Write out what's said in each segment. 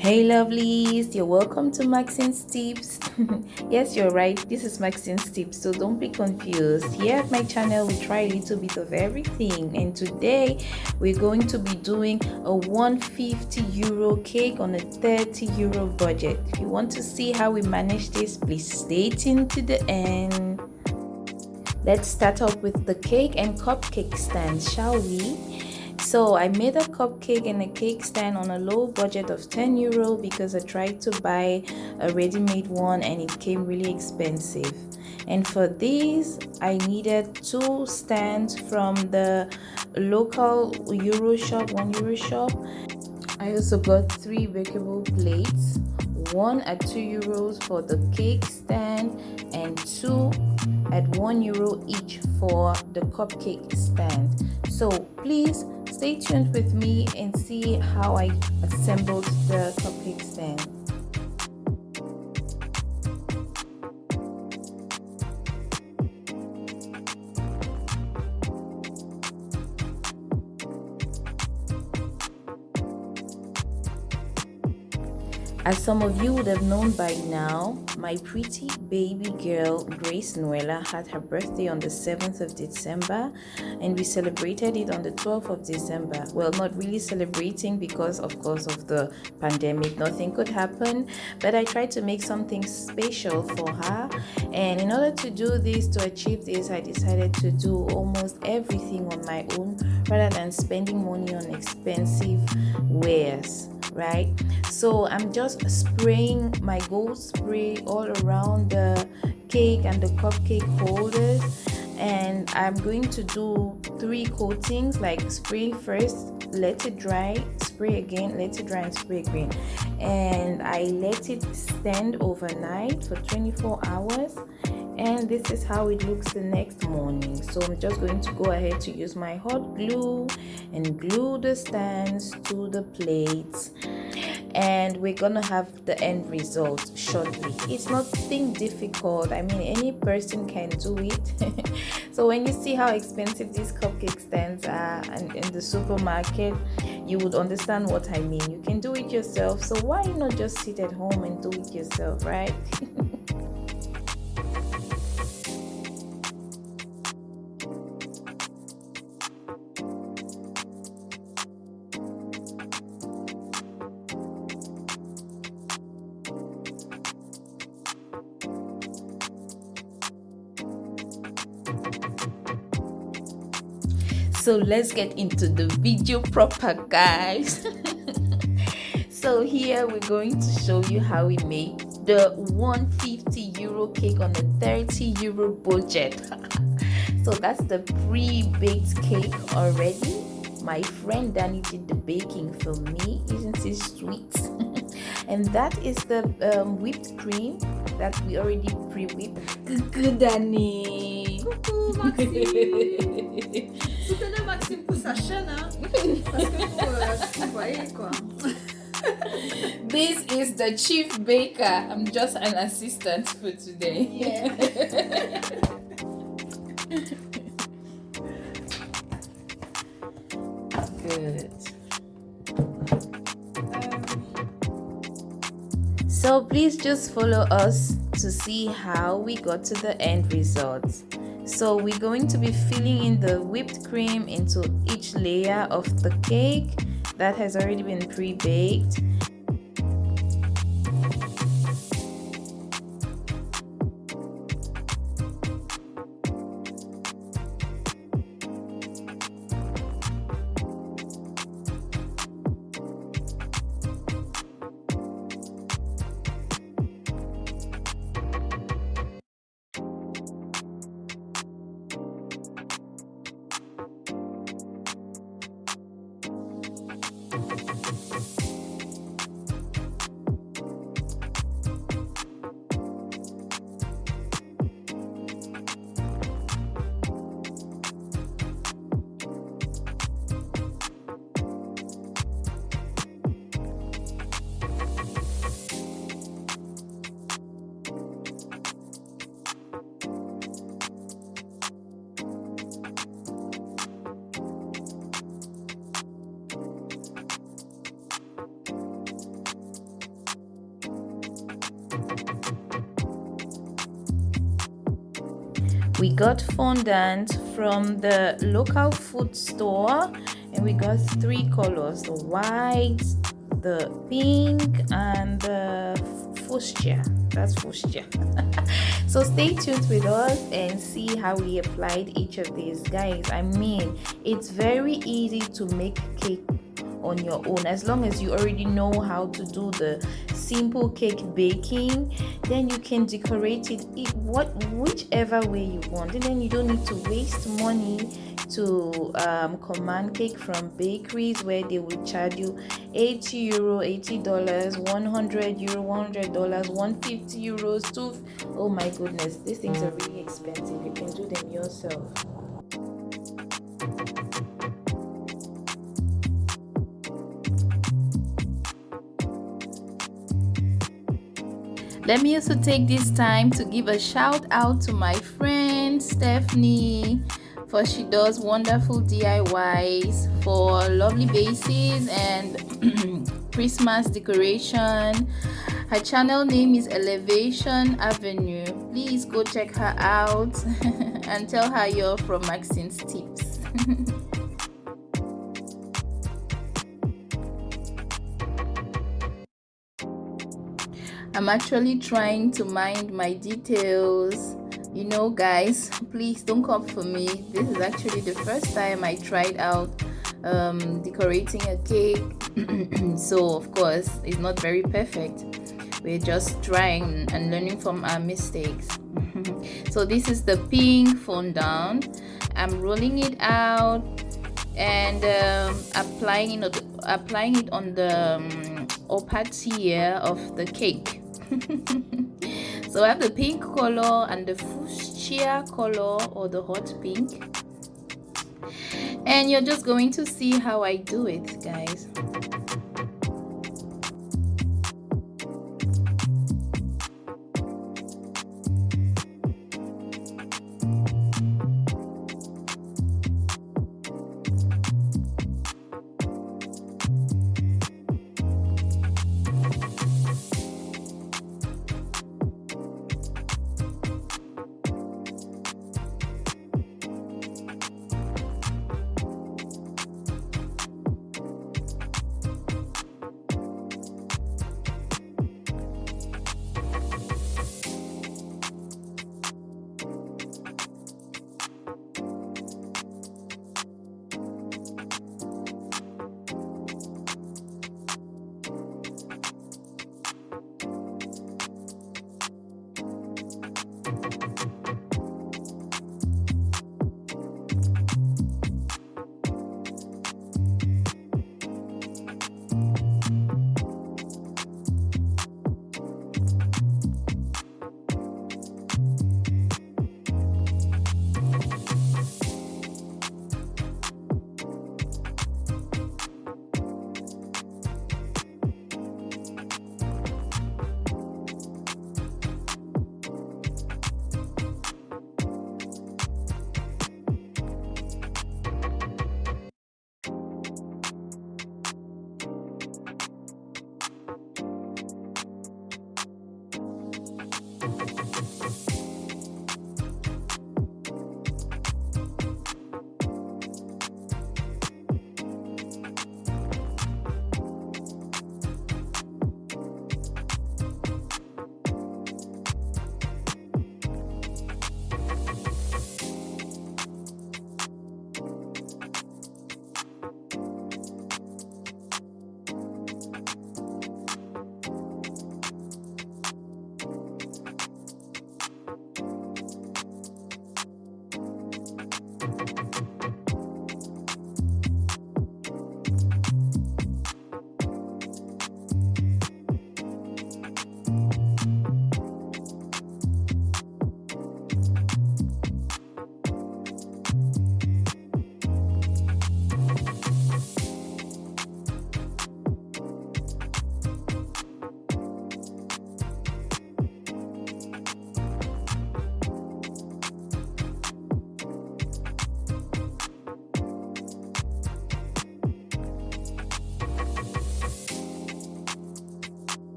Hey lovelies, you're welcome to Maxine's Tips. Yes, you're right, this is Maxine's Tips, so don't be confused. Here at my channel, we try a little bit of everything, and today we're going to be doing a 150 euro cake on a 30 euro budget. If you want to see how we manage this, please stay tuned to the end. Let's start off with the cake and cupcake stand, shall we? So I made a cupcake and a cake stand on a low budget of 10 euro because I tried to buy a ready-made one and it came really expensive. And for these, I needed two stands from the local euro shop, 1 euro shop. I also got three bakeable plates, one at 2 euros for the cake stand and two at 1 euro each for the cupcake stand. So please stay tuned with me and see how I assembled the cupcake stand. As some of you would have known by now, my pretty baby girl Grace Noella had her birthday on the 7th of December, and we celebrated it on the 12th of December. Well, not really celebrating because of course of the pandemic, nothing could happen, but I tried to make something special for her, and in order to do this, to achieve this, I decided to do almost everything on my own rather than spending money on expensive wares, right? So I'm just spraying my gold spray all around the cake and the cupcake holders, and I'm going to do 3 coatings, like spray first, let it dry, spray again, let it dry, and spray again. And I let it stand overnight for 24 hours, and this is how it looks the next morning. So I'm just going to go ahead to use my hot glue and glue the stands to the plates, and we're gonna have the end result shortly. It's nothing difficult, I mean any person can do it. So when you see how expensive these cupcake stands are in the supermarket, you would understand what I mean. You can do it yourself, so why not just sit at home and do it yourself, right? So let's get into the video proper, guys. So here we're going to show you how we make the 150 euro cake on a 30 euro budget. So that's the pre-baked cake already. My friend Danny did the baking for me. Isn't it sweet? And that is the whipped cream that we already pre-whipped. Good, Danny. Coucou Maxime. Soutenez Maxime pour sa chaîne, hein. Parce que vous voyez quoi. This is the chief baker. I'm just an assistant for today. Yeah. Good. So please just follow us to see how we got to the end result. So we're going to be filling in the whipped cream into each layer of the cake that has already been pre-baked. We got fondant from the local food store, and we got 3 colors: the white, the pink, and the fuchsia. That's fuchsia. So stay tuned with us and see how we applied each of these, guys. I mean, it's very easy to make cake on your own as long as you already know how to do the simple cake baking. Then you can decorate it whichever way you want, and then you don't need to waste money to command cake from bakeries where they will charge you €80, $80, €100, $100, €150, 2. Oh my goodness, these things are really expensive. You can do them yourself. Let me also take this time to give a shout out to my friend Stephanie, for she does wonderful DIYs for lovely vases and Christmas decoration. Her channel name is Elevation Avenue. Please go check her out and tell her you're from Maxine's Tips. I'm actually trying to mind my details. You know, guys, please don't come for me. This is actually the first time I tried out decorating a cake. So of course it's not very perfect. We're just trying and learning from our mistakes. So this is the pink fondant. I'm rolling it out and applying it on the upper tier of the cake. So I have the pink color and the fuchsia color, or the hot pink, and you're just going to see how I do it, guys.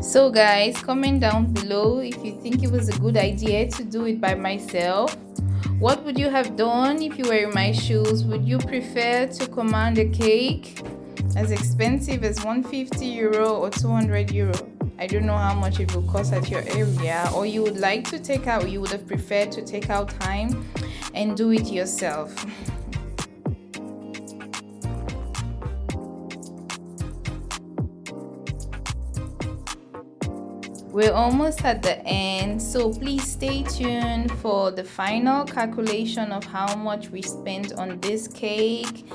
So guys, comment down below if you think it was a good idea to do it by myself. What would you have done if you were in my shoes? Would you prefer to command a cake as expensive as 150 euro or 200 euro? I don't know how much it will cost at your area, or you would like to take out, you would have preferred to take out time and do it yourself. We're almost at the end, so please stay tuned for the final calculation of how much we spent on this cake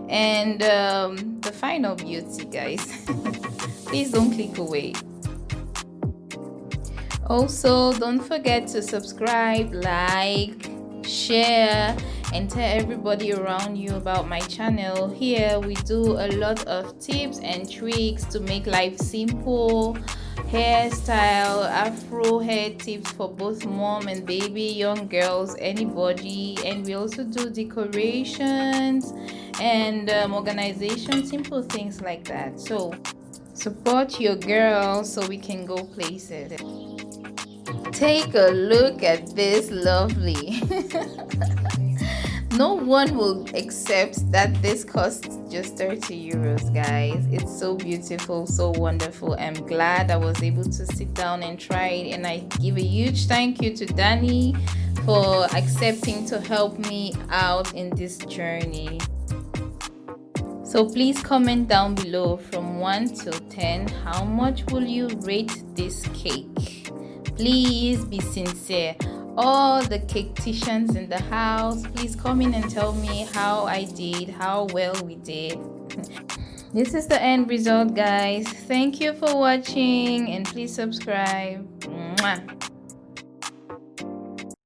and the final beauty, guys. Please don't click away. Also, don't forget to subscribe, like, share, and tell everybody around you about my channel. Here we do a lot of tips and tricks to make life simple, hairstyle, afro hair tips for both mom and baby, young girls, anybody. And we also do decorations and organization, simple things like that. So support your girl so we can go places. Take a look at this lovely. No one will accept that this costs just 30 euros, guys. It's so beautiful, so wonderful. I'm glad I was able to sit down and try it, and I give a huge thank you to Danny for accepting to help me out in this journey. So please comment down below from 1 to 10, how much will you rate this cake? Please be sincere. All the caketicians in the house, please come in and tell me how I did, how well we did. This is the end result, guys. Thank you for watching, and please subscribe. Mwah.